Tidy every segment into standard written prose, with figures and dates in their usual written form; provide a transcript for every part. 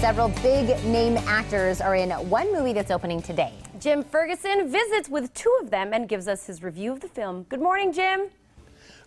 Several big-name actors are in one movie that's opening today. Jim Ferguson visits with two of them and gives us his review of the film. Good morning, Jim.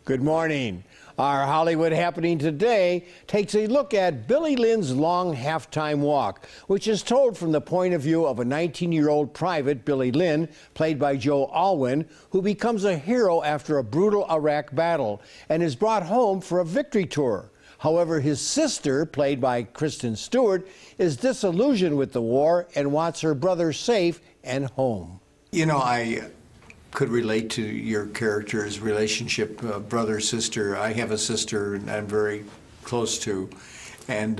Good morning. Our Hollywood Happening today takes a look at Billy Lynn's long halftime walk, which is told from the point of view of a 19-year-old private, Billy Lynn, played by Joe Alwyn, who becomes a hero after a brutal Iraq battle and is brought home for a victory tour. However, his sister, played by Kristin Stewart, is disillusioned with the war and wants her brother safe and home. You know, I could relate to your character's relationship, brother-sister. I have a sister I'm very close to, and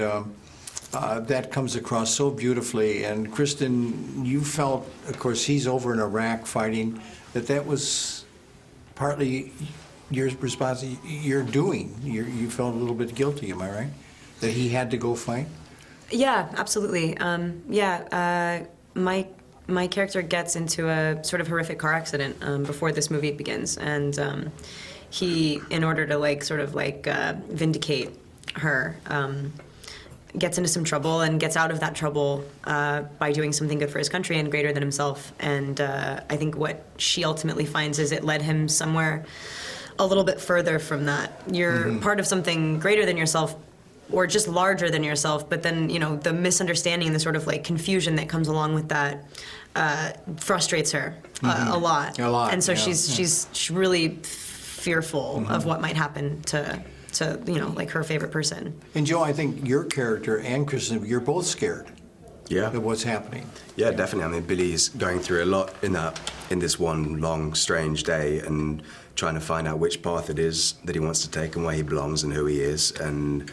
that comes across so beautifully. And Kristin, you felt, of course, he's over in Iraq fighting, that was partly your responsibility, your doing. You felt a little bit guilty, am I right? That he had to go fight? Yeah, absolutely. My character gets into a sort of horrific car accident before this movie begins, and he, in order to vindicate her, gets into some trouble and gets out of that trouble by doing something good for his country and greater than himself. And I think what she ultimately finds is it led him somewhere a little bit further from that. You're part of something greater than yourself, or just larger than yourself, but then, you know, the misunderstanding and the sort of like confusion that comes along with that frustrates her a lot. And so she's really fearful of what might happen to you know, like her favorite person. And Joe, I think your character and Kristin, you're both scared. Yeah. Of what's happening. Yeah, definitely. I mean, Billy's going through a lot in this one long, strange day, and trying to find out which path it is that he wants to take and where he belongs and who he is. And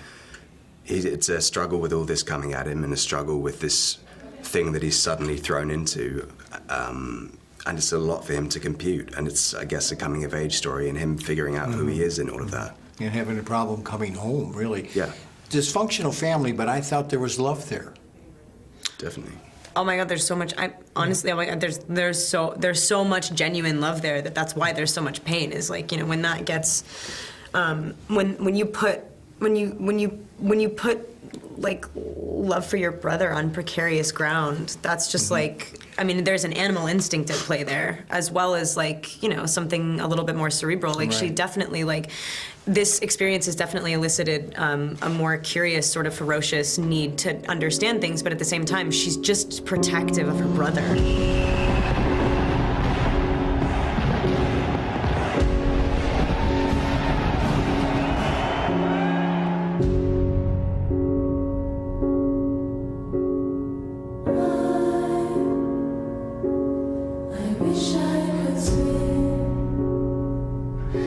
it's a struggle with all this coming at him, and a struggle with this thing that he's suddenly thrown into. And it's a lot for him to compute. And it's, I guess, a coming-of-age story, and him figuring out who he is in all of that. And having a problem coming home, really. Yeah. Dysfunctional family, but I thought there was love there. Definitely. Oh my God, there's so much. Honestly, oh my God, there's so much genuine love there that's why there's so much pain. Is like, you know, when that gets when you put like love for your brother on precarious ground, that's just like, I mean, there's an animal instinct at play there, as well as, like, you know, something a little bit more cerebral. Like, she definitely, like, this experience has definitely elicited a more curious, sort of ferocious need to understand things, but at the same time, she's just protective of her brother.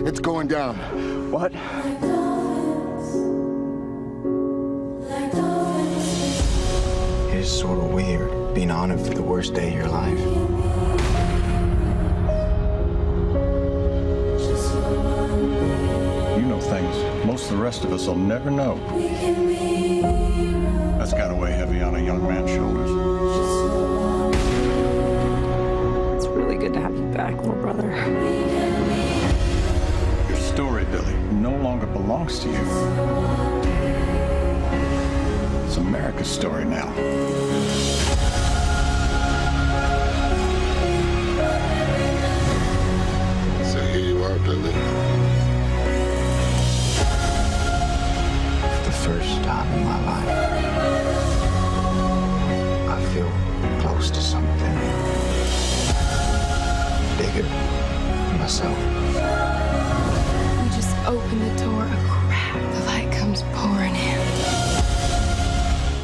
It's going down. What? It is sort of weird being honored for the worst day of your life. You know things most of the rest of us will never know. That's gotta weigh heavy on a young man's shoulders. It's really good to have you back, little brother. Your story, Billy, no longer belongs to you. It's America's story now. So here you are, Billy. For the first time in my life, I feel close to something bigger than myself. We just open the door a crack. The light comes pouring in.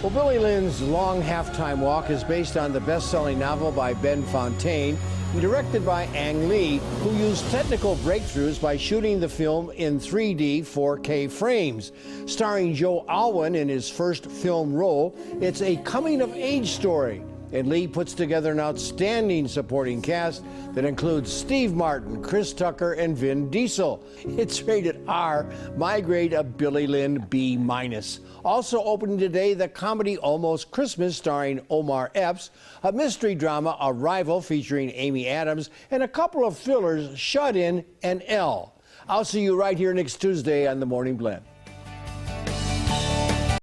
Well, Billy Lynn's long halftime walk is based on the best-selling novel by Ben Fontaine and directed by Ang Lee, who used technical breakthroughs by shooting the film in 3D 4K frames. Starring Joe Alwyn in his first film role, it's a coming-of-age story. And Lee puts together an outstanding supporting cast that includes Steve Martin, Chris Tucker, and Vin Diesel. It's rated R, my grade a Billy Lynn B-. Also opening today, the comedy Almost Christmas starring Omar Epps, a mystery drama Arrival featuring Amy Adams, and a couple of thrillers Shut In and Elle. I'll see you right here next Tuesday on The Morning Blend.